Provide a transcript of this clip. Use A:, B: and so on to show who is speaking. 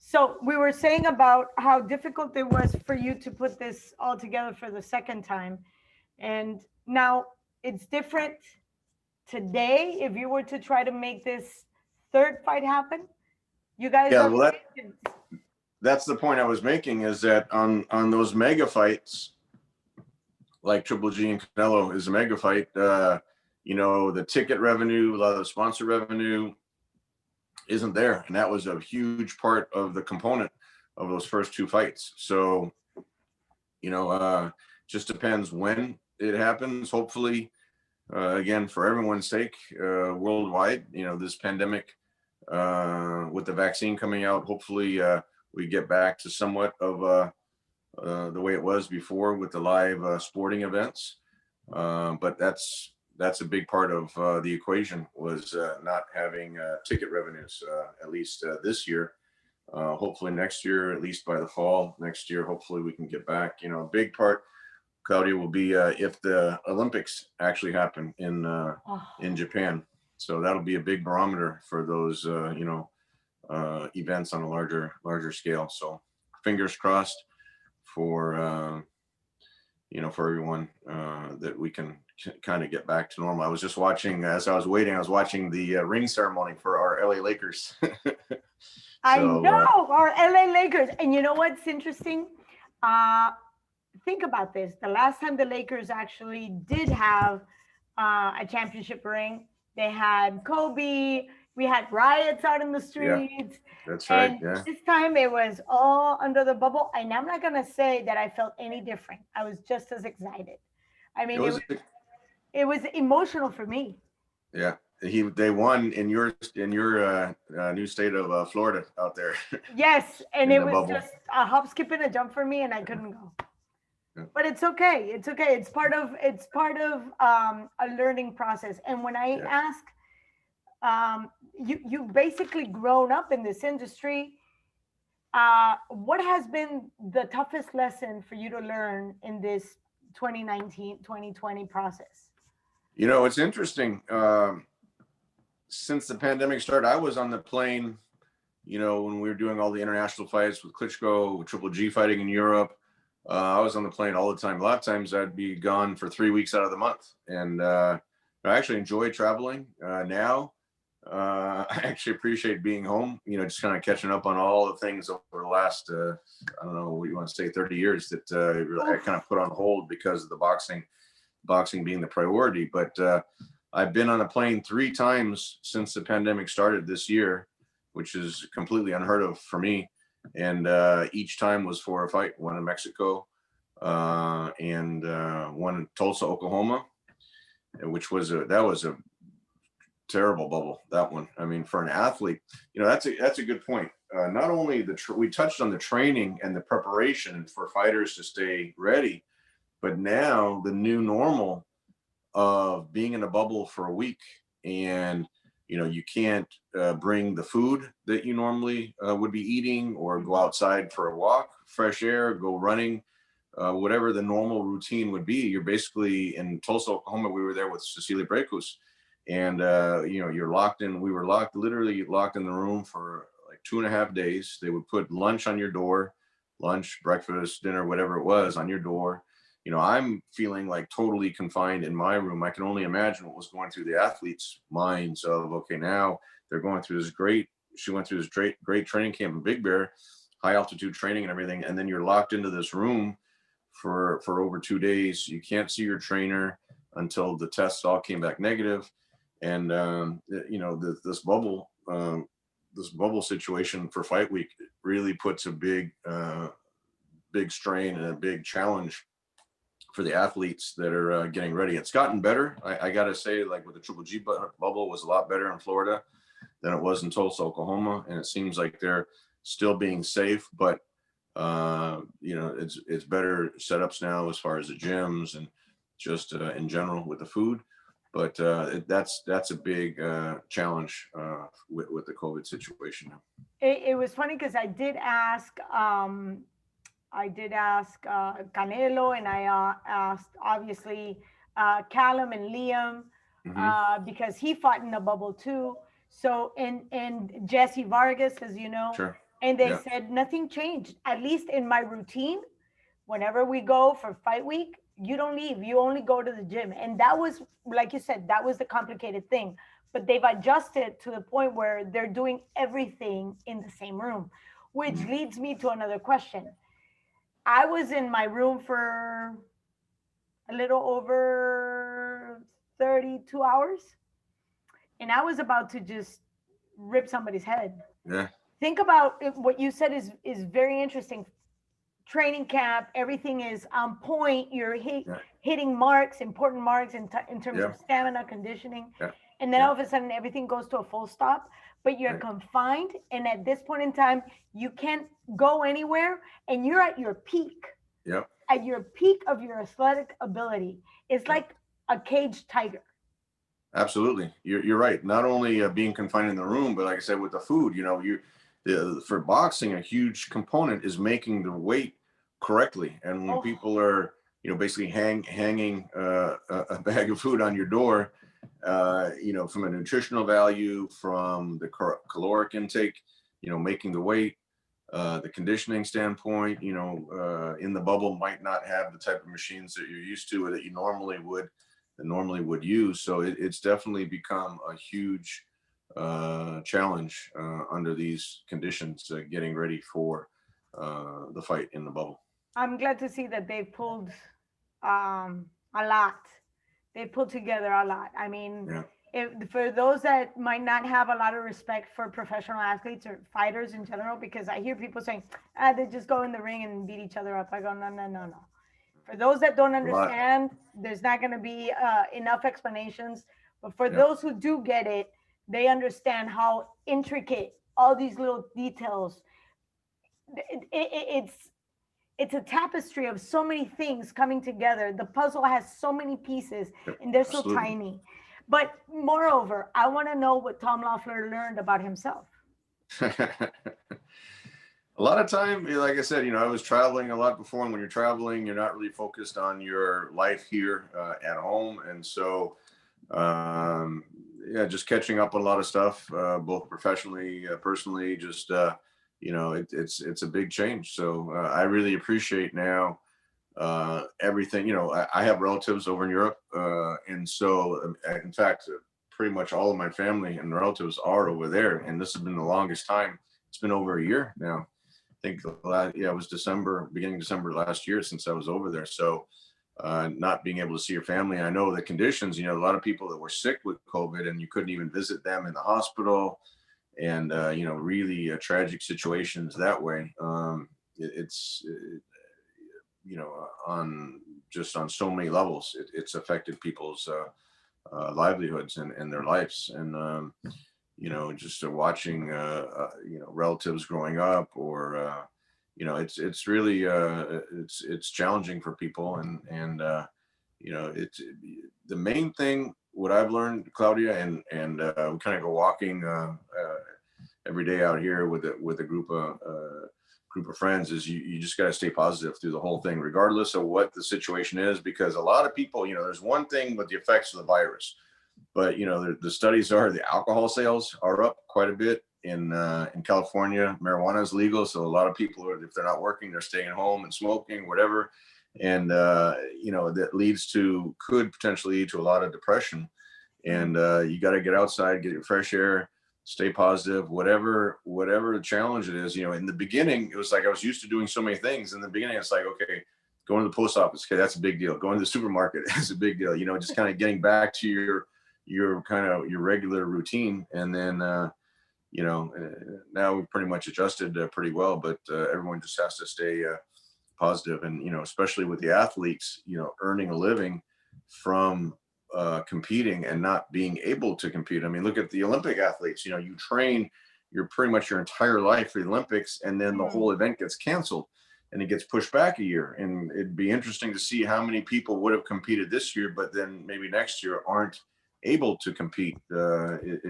A: So we were saying about how difficult it was for you to put this all together for the second time. And now it's different today. If you were to try to make this third fight happen, you guys
B: Yeah,
A: are
B: well, that's the point I was making, is that on those mega fights, like Triple G and Canelo is a mega fight, the ticket revenue, a lot of the sponsor revenue isn't there. And that was a huge part of the component of those first two fights. So, just depends when it happens. Hopefully, again, for everyone's sake, worldwide, this pandemic, with the vaccine coming out, hopefully we get back to somewhat of the way it was before with the live sporting events. But that's a big part of the equation, was not having ticket revenues, at least this year. Hopefully next year, at least by the fall next year, hopefully we can get back. A big part, Claudia, will be if the Olympics actually happen in Japan. So that'll be a big barometer for those events on a larger scale. So fingers crossed for for everyone, that we can kind of get back to normal. I was just watching, as I was waiting, I was watching the ring ceremony for our LA Lakers.
A: I know our LA Lakers. And you know what's interesting? Think about this. The last time the Lakers actually did have a championship ring, they had Kobe. We had riots out in the streets.
B: Yeah, that's right.
A: And this time it was all under the bubble. And I'm not going to say that I felt any different. I was just as excited. I mean, it was emotional for me.
B: Yeah. They won in your new state of Florida out there.
A: Yes, and it was bubble. Just a hop, skip, and a jump for me, and I couldn't go. Yeah. But it's okay. It's okay. It's part of a learning process. And when I ask, you basically grown up in this industry. What has been the toughest lesson for you to learn in this 2019, 2020 process?
B: It's interesting. Since the pandemic started, I was on the plane, when we were doing all the international fights with Klitschko, with Triple G fighting in Europe. I was on the plane all the time. A lot of times I'd be gone for 3 weeks out of the month. And I actually enjoy traveling now. I actually appreciate being home, just kind of catching up on all the things over the last, I don't know what you want to say, 30 years that I kind of put on hold because of the boxing being the priority. But I've been on a plane 3 times since the pandemic started this year, which is completely unheard of for me. And each time was for a fight. One in Mexico, and one in Tulsa, Oklahoma, which was a terrible bubble, that one. I mean, for an athlete, that's a good point. Not only we touched on the training and the preparation for fighters to stay ready, but now the new normal of being in a bubble for a week, and you can't bring the food that you normally would be eating, or go outside for a walk, fresh air, go running, whatever the normal routine would be. You're basically in Tulsa, Oklahoma. We were there with Cecilia Brecus, and you're locked in. We were literally locked in the room for like 2.5 days. They would put lunch on your door, lunch, breakfast, dinner, whatever it was, on your door. I'm feeling like totally confined in my room. I can only imagine what was going through the athletes' minds of, okay, now they're going through she went through this great training camp in Big Bear, high altitude training and everything. And then you're locked into this room for over 2 days. You can't see your trainer until the tests all came back negative. And, this bubble situation for fight week really puts a big strain and a big challenge for the athletes that are getting ready. It's gotten better. I got to say, like with the Triple G bubble, was a lot better in Florida than it was in Tulsa, Oklahoma. And it seems like they're still being safe, but it's better setups now as far as the gyms and just in general with the food. But that's a big challenge with the COVID situation.
A: It was funny because I did ask Canelo, and I asked obviously Callum and Liam, because he fought in a bubble too. So and Jesse Vargas, as you know.
B: Sure.
A: And they said nothing changed, at least in my routine. Whenever we go for fight week, you don't leave. You only go to the gym. And that was, like you said, that was the complicated thing. But they've adjusted to the point where they're doing everything in the same room, which leads me to another question. I was in my room for a little over 32 hours, and I was about to just rip somebody's head.
B: Yeah.
A: Think about it, what you said is very interesting. Training camp, everything is on point. You're hitting marks, important marks in terms of stamina, conditioning. And then all of a sudden everything goes to a full stop, but you're confined. And at this point in time, you can't go anywhere, and you're at your peak.
B: Yep.
A: At your peak of your athletic ability. It's like a caged tiger.
B: Absolutely. You're right. Not only being confined in the room, but like I said, with the food, for boxing, a huge component is making the weight correctly. And when people are, basically hanging a bag of food on your door, from a nutritional value, from the caloric intake, making the weight, the conditioning standpoint, in the bubble might not have the type of machines that you're used to or that you normally would use. So it's definitely become a huge challenge under these conditions, getting ready for the fight in the bubble.
A: I'm glad to see that they've pulled a lot. They pulled together a lot. I mean, for those that might not have a lot of respect for professional athletes or fighters in general, because I hear people saying, they just go in the ring and beat each other up. I go, no. For those that don't understand, there's not going to be enough explanations. But for those who do get it, they understand how intricate all these little details. It's a tapestry of so many things coming together. The puzzle has so many pieces, and they're so tiny. But moreover, I want to know what Tom Loeffler learned about himself.
B: A lot of time, like I said, I was traveling a lot before, and when you're traveling, you're not really focused on your life here at home. And so, just catching up on a lot of stuff, both professionally, personally, just, it's a big change. So I really appreciate now everything. I have relatives over in Europe. And so, in fact, pretty much all of my family and relatives are over there. And this has been the longest time. It's been over a year now. I think it was beginning December last year since I was over there. So not being able to see your family. I know the conditions, a lot of people that were sick with COVID and you couldn't even visit them in the hospital, and, really tragic situations that way. It's on so many levels, it's affected people's livelihoods and their lives. And, just watching, relatives growing up, or, it's really, it's challenging for people. And it's the main thing, what I've learned, Claudia, and we kind of go walking every day out here with a group of friends, is you just got to stay positive through the whole thing, regardless of what the situation is. Because a lot of people, there's one thing with the effects of the virus, but the studies are the alcohol sales are up quite a bit in California. Marijuana is legal, so a lot of people are, if they're not working, they're staying at home and smoking, whatever. And that could potentially lead to a lot of depression. And you got to get outside, get your fresh air, stay positive, whatever the challenge it is. In the beginning, it was like I was used to doing so many things. In the beginning, it's like, okay, going to the post office, okay, that's a big deal. Going to the supermarket is a big deal. Just kind of getting back to your regular routine. And then now we've pretty much adjusted pretty well, but everyone just has to stay positive. And especially with the athletes, earning a living from competing and not being able to compete. I mean, look at the Olympic athletes. You train pretty much your entire life for the Olympics, and then the whole event gets canceled and it gets pushed back a year. And it'd be interesting to see how many people would have competed this year, but then maybe next year aren't able to compete. Is